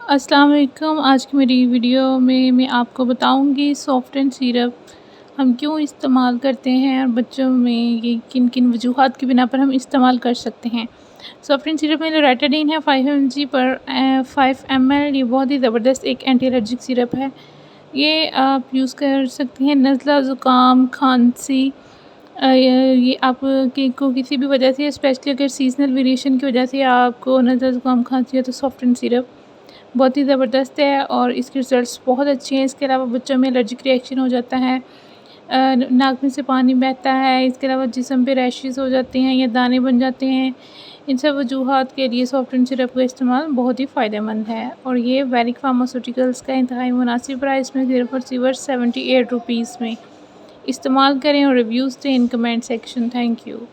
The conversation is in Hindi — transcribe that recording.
अस्सलाम वालेकुम। आज की मेरी वीडियो में मैं आपको बताऊंगी सॉफ्टन सिरप हम क्यों इस्तेमाल करते हैं और बच्चों में ये किन किन वजूहात की बिना पर हम इस्तेमाल कर सकते हैं। सॉफ्टन सिरप में लोराटाडीन है 5 mg पर 5 ml। ये बहुत ही ज़बरदस्त एक एंटी एलर्जिक सिरप है। ये आप यूज़ कर सकती हैं नज़ला ज़ुकाम खांसी ये आपके को किसी भी वजह से स्पेशली अगर सीजनल वेरिएशन की वजह से आपको नज़ला ज़ुकाम खांसी है तो सॉफ्टन सिरप बहुत ही ज़बरदस्त है और इसके रिज़ल्ट्स बहुत अच्छे हैं। इसके अलावा बच्चों में एलर्जिक रिएक्शन हो जाता है, नाक में से पानी बहता है, इसके अलावा जिस्म पे रैशेस हो जाते हैं या दाने बन जाते हैं। इन सब वजूहात के लिए सॉफ्टन सिरप का इस्तेमाल बहुत ही फ़ायदेमंद है और ये वैरिक फार्मास्यूटिकल्स का इंतहाई मुनासिब प्राइस में सिर्फ और सिर्फ 78 रुपीज़ में इस्तेमाल करें और रिव्यूज़ दें in comment section. Thank you.